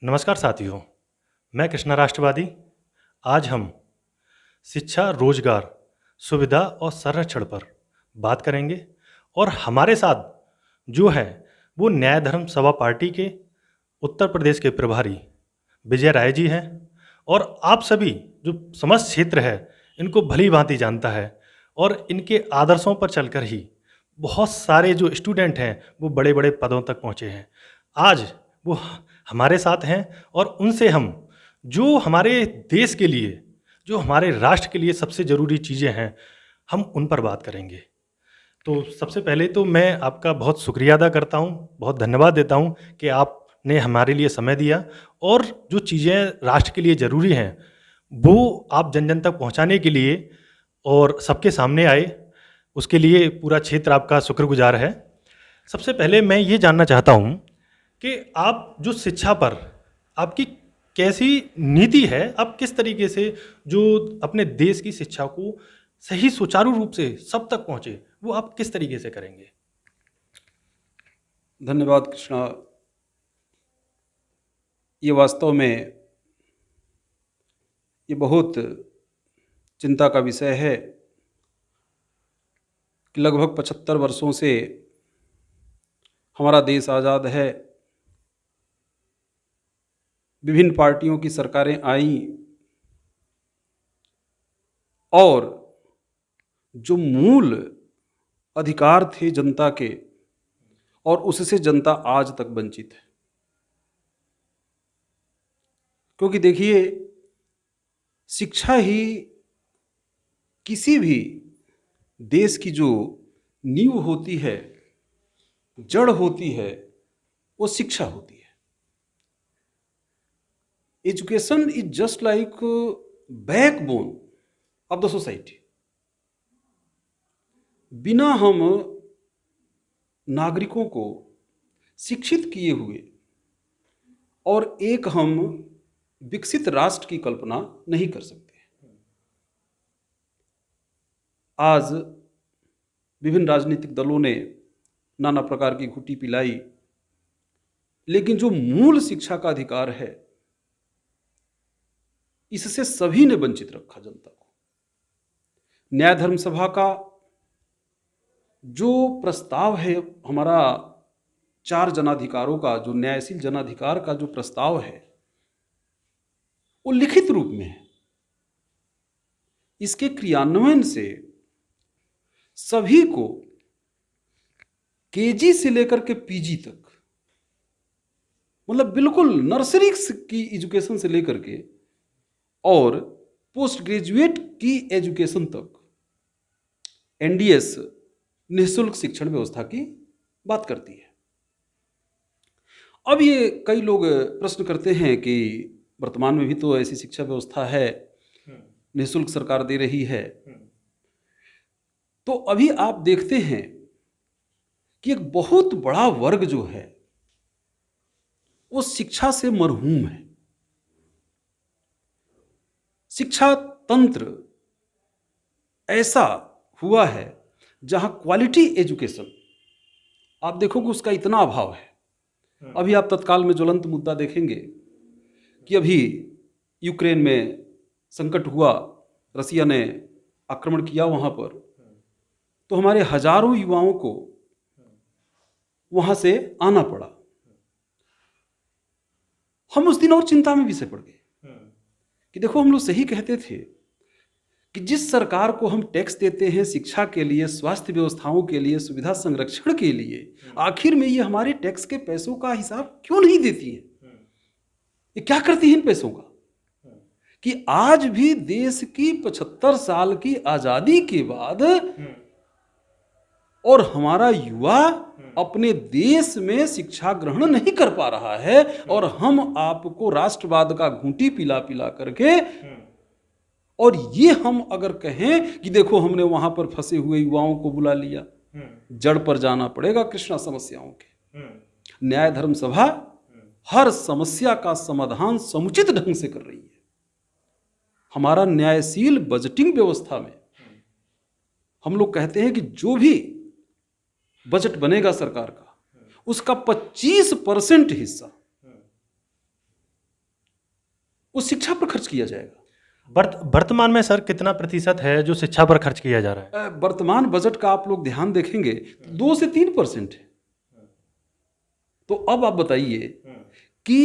नमस्कार साथियों, मैं कृष्णा राष्ट्रवादी। आज हम शिक्षा, रोजगार, सुविधा और संरक्षण पर बात करेंगे और हमारे साथ जो है वो न्याय धर्म सभा पार्टी के उत्तर प्रदेश के प्रभारी विजय राय जी हैं और आप सभी जो समस्त क्षेत्र है इनको भली भांति जानता है और इनके आदर्शों पर चलकर ही बहुत सारे जो स्टूडेंट हैं वो बड़े-बड़े पदों तक पहुँचे हैं। आज वो हमारे साथ हैं और उनसे हम जो हमारे देश के लिए, जो हमारे राष्ट्र के लिए सबसे ज़रूरी चीज़ें हैं, हम उन पर बात करेंगे। तो सबसे पहले तो मैं आपका बहुत शुक्रिया अदा करता हूँ, बहुत धन्यवाद देता हूँ कि आपने हमारे लिए समय दिया और जो चीज़ें राष्ट्र के लिए ज़रूरी हैं, वो आप जन-जन तक पहुँचाने के लिए और सबके सामने आए, उसके लिए पूरा क्षेत्र आपका शुक्रगुज़ार है। सबसे पहले मैं ये जानना चाहता हूँ कि आप जो शिक्षा पर आपकी कैसी नीति है? आप किस तरीके से जो अपने देश की शिक्षा को सही सुचारू रूप से सब तक पहुँचे, वो आप किस तरीके से करेंगे? धन्यवाद कृष्णा। ये वास्तव में ये बहुत चिंता का विषय है कि लगभग 75 वर्षों से हमारा देश आज़ाद है। विभिन्न पार्टियों की सरकारें आईं और जो मूल अधिकार थे जनता के और उससे जनता आज तक वंचित है। क्योंकि देखिए, शिक्षा ही किसी भी देश की जो नींव होती है, जड़ होती है, वो शिक्षा होती है। Education is just like backbone of the society. बिना हम नागरिकों को शिक्षित किए हुए और एक हम विकसित राष्ट्र की कल्पना नहीं कर सकते। आज विभिन्न राजनीतिक दलों ने नाना प्रकार की घुट्टी पिलाई, लेकिन जो मूल शिक्षा का अधिकार है, इससे सभी ने वंचित रखा जनता को। न्याय धर्म सभा का जो प्रस्ताव है, हमारा 4 जनाधिकारों का, जो न्यायशील जनाधिकार का जो प्रस्ताव है, वो लिखित रूप में है। इसके क्रियान्वयन से सभी को केजी से लेकर के पीजी तक, मतलब बिल्कुल नर्सरी की एजुकेशन से लेकर के और पोस्ट ग्रेजुएट की एजुकेशन तक एनडीएस निःशुल्क शिक्षण व्यवस्था की बात करती है। अब ये कई लोग प्रश्न करते हैं कि वर्तमान में भी तो ऐसी शिक्षा व्यवस्था है, निःशुल्क सरकार दे रही है। तो अभी आप देखते हैं कि एक बहुत बड़ा वर्ग जो है वो शिक्षा से मरहूम है। शिक्षा तंत्र ऐसा हुआ है जहां क्वालिटी एजुकेशन आप देखोगे उसका इतना अभाव है। अभी आप तत्काल में ज्वलंत मुद्दा देखेंगे कि अभी यूक्रेन में संकट हुआ, रसिया ने आक्रमण किया वहां पर, तो हमारे हजारों युवाओं को वहां से आना पड़ा। हम उस दिन और चिंता में भी से पड़ गए कि देखो, हम लोग सही कहते थे कि जिस सरकार को हम टैक्स देते हैं शिक्षा के लिए, स्वास्थ्य व्यवस्थाओं के लिए, सुविधा संरक्षण के लिए, आखिर में ये हमारे टैक्स के पैसों का हिसाब क्यों नहीं देती है? ये क्या करती है इन पैसों का? कि आज भी देश की 75 साल की आजादी के बाद और हमारा युवा अपने देश में शिक्षा ग्रहण नहीं कर पा रहा है और हम आपको राष्ट्रवाद का घूंटी पिला पिला करके, और ये हम अगर कहें कि देखो हमने वहां पर फंसे हुए युवाओं को बुला लिया, जड़ पर जाना पड़ेगा कृष्णा समस्याओं के। न्याय धर्म सभा हर समस्या का समाधान समुचित ढंग से कर रही है। हमारा न्यायशील बजटिंग व्यवस्था में हम लोग कहते हैं कि जो भी बजट बनेगा सरकार का, उसका 25% हिस्सा वो शिक्षा पर खर्च किया जाएगा। वर्तमान में सर कितना प्रतिशत है जो शिक्षा पर खर्च किया जा रहा है? वर्तमान बजट का आप लोग ध्यान देखेंगे 2 से 3% है। तो अब आप बताइए कि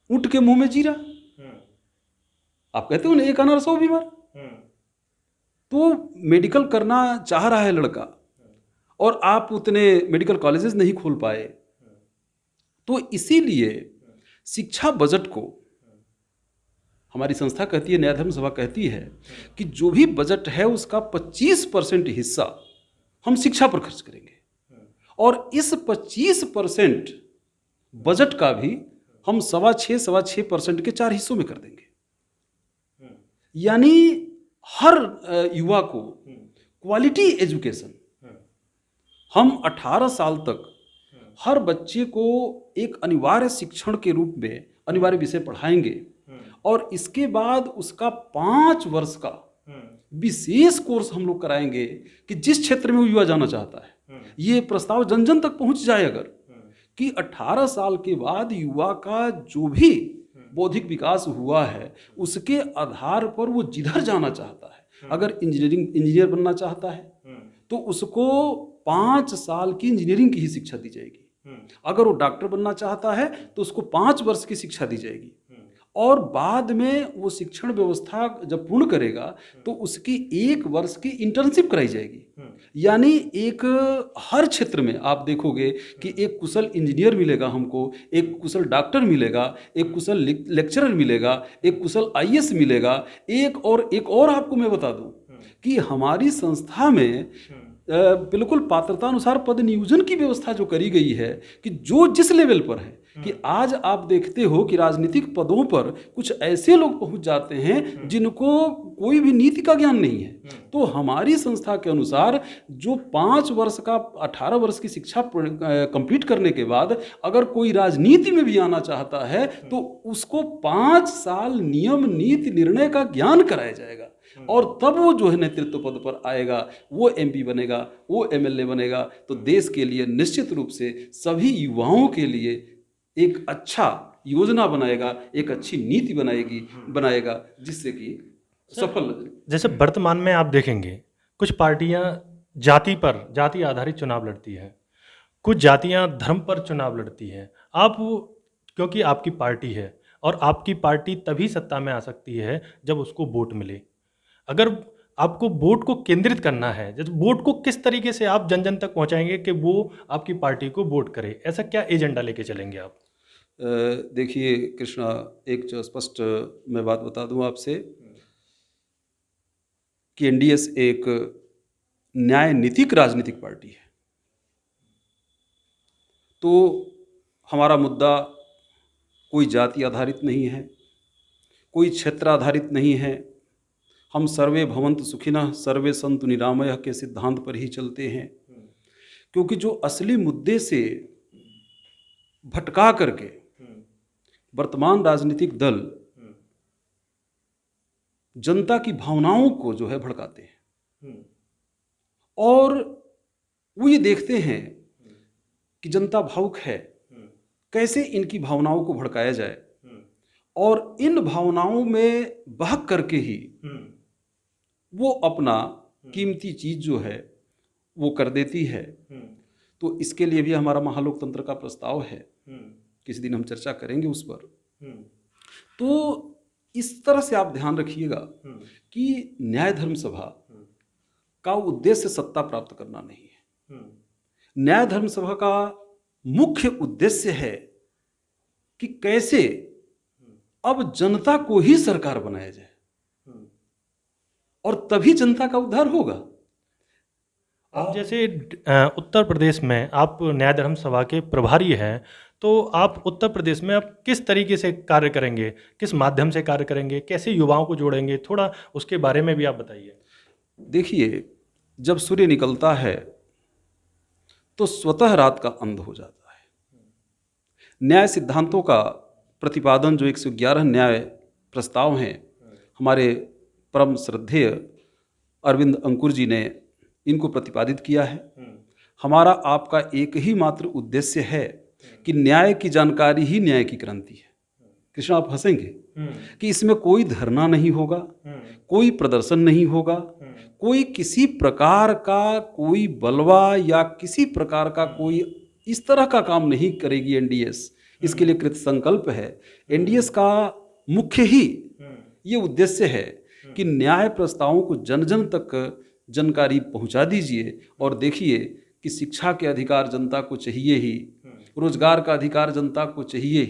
ऊंट के मुंह में जीरा, आप कहते हो ना एक अनार 100 बीमार। तो मेडिकल करना चाह रहा है लड़का और आप उतने मेडिकल कॉलेजेस नहीं खोल पाए, तो इसीलिए शिक्षा बजट को हमारी संस्था कहती है, न्याय धर्म सभा कहती है कि जो भी बजट है उसका 25% हिस्सा हम शिक्षा पर खर्च करेंगे और इस 25% बजट का भी हम 6.25% के 4 हिस्सों में कर देंगे। यानी हर युवा को क्वालिटी एजुकेशन, हम 18 साल तक हर बच्चे को एक अनिवार्य शिक्षण के रूप में अनिवार्य विषय पढ़ाएंगे और इसके बाद उसका 5 वर्ष का विशेष कोर्स हम लोग कराएंगे कि जिस क्षेत्र में वो युवा जाना चाहता है। ये प्रस्ताव जन जन तक पहुंच जाए अगर कि 18 साल के बाद युवा का जो भी बौद्धिक विकास हुआ है उसके आधार पर वो जिधर जाना चाहता है, अगर इंजीनियर बनना चाहता है तो उसको 5 साल की इंजीनियरिंग की ही शिक्षा दी जाएगी। अगर वो डॉक्टर बनना चाहता है तो उसको 5 वर्ष की शिक्षा दी जाएगी और बाद में वो शिक्षण व्यवस्था जब पूर्ण करेगा तो उसकी 1 वर्ष की इंटर्नशिप कराई जाएगी। यानी एक हर क्षेत्र में आप देखोगे कि एक कुशल इंजीनियर मिलेगा हमको, एक कुशल डॉक्टर मिलेगा, एक कुशल लेक्चरर मिलेगा, एक कुशल आईएएस मिलेगा। एक और आपको मैं बता दूं कि हमारी संस्था में बिल्कुल पात्रता अनुसार पद नियोजन की व्यवस्था जो करी गई है कि जो जिस लेवल पर है कि आज आप देखते हो कि राजनीतिक पदों पर कुछ ऐसे लोग पहुंच जाते हैं जिनको कोई भी नीति का ज्ञान नहीं है। तो हमारी संस्था के अनुसार जो 5 वर्ष का 18 वर्ष की शिक्षा कंप्लीट करने के बाद अगर कोई राजनीति में भी आना चाहता है तो उसको 5 साल नियम नीति निर्णय का ज्ञान कराया जाएगा और तब वो जो है नेतृत्व पद पर आएगा, वो एमपी बनेगा, वो एमएलए बनेगा। तो देश के लिए निश्चित रूप से सभी युवाओं के लिए एक अच्छा योजना बनाएगा, एक अच्छी नीति बनाएगा जिससे कि सफल। जैसे वर्तमान में आप देखेंगे कुछ पार्टियां जाति आधारित चुनाव लड़ती है, कुछ जातियां धर्म पर चुनाव लड़ती है। आप क्योंकि आपकी पार्टी है और आपकी पार्टी तभी सत्ता में आ सकती है जब उसको वोट मिले। अगर आपको वोट को केंद्रित करना है, जैसे वोट को किस तरीके से आप जन जन तक पहुंचाएंगे कि वो आपकी पार्टी को वोट करे, ऐसा क्या एजेंडा लेके चलेंगे आप? देखिए कृष्णा, एक जो स्पष्ट मैं बात बता दूं आपसे कि एनडीएस एक न्याय नीतिक राजनीतिक पार्टी है। तो हमारा मुद्दा कोई जाति आधारित नहीं है, कोई क्षेत्र आधारित नहीं है। हम सर्वे भवन्तु सुखिनः सर्वे सन्तु निरामयः के सिद्धांत पर ही चलते हैं, क्योंकि जो असली मुद्दे से भटका करके वर्तमान राजनीतिक दल जनता की भावनाओं को जो है भड़काते हैं और वो ये देखते हैं कि जनता भावुक है, कैसे इनकी भावनाओं को भड़काया जाए और इन भावनाओं में बहक करके ही वो अपना कीमती चीज जो है वो कर देती है। तो इसके लिए भी हमारा महालोकतंत्र का प्रस्ताव है, किसी दिन हम चर्चा करेंगे उस पर। तो इस तरह से आप ध्यान रखिएगा कि न्याय धर्म सभा का उद्देश्य सत्ता प्राप्त करना नहीं है। न्याय धर्म सभा का मुख्य उद्देश्य है कि कैसे अब जनता को ही सरकार बनाया जाए और तभी जनता का उद्धार होगा। अब जैसे उत्तर प्रदेश में आप न्याय धर्म सभा के प्रभारी हैं, तो आप उत्तर प्रदेश में आप किस तरीके से कार्य करेंगे, किस माध्यम से कार्य करेंगे, कैसे युवाओं को जोड़ेंगे, थोड़ा उसके बारे में भी आप बताइए। देखिए, जब सूर्य निकलता है तो स्वतः रात का अंत हो जाता है। न्याय सिद्धांतों का प्रतिपादन जो 111 न्याय प्रस्ताव हैं, हमारे परम श्रद्धेय अरविंद अंकुर जी ने इनको प्रतिपादित किया है। हमारा आपका एक ही मात्र उद्देश्य है कि न्याय की जानकारी ही न्याय की क्रांति है। कृष्णा आप हंसेंगे कि इसमें कोई धरना नहीं होगा, कोई प्रदर्शन नहीं होगा, कोई किसी प्रकार का कोई बलवा या किसी प्रकार का कोई इस तरह का काम नहीं करेगी एनडीएस। इसके लिए कृत संकल्प है। एनडीएस का मुख्य ही ये उद्देश्य है कि न्याय प्रस्तावों को जन जन तक जानकारी पहुंचा दीजिए और देखिए कि शिक्षा के अधिकार जनता को चाहिए ही, रोजगार का अधिकार जनता को चाहिए ही।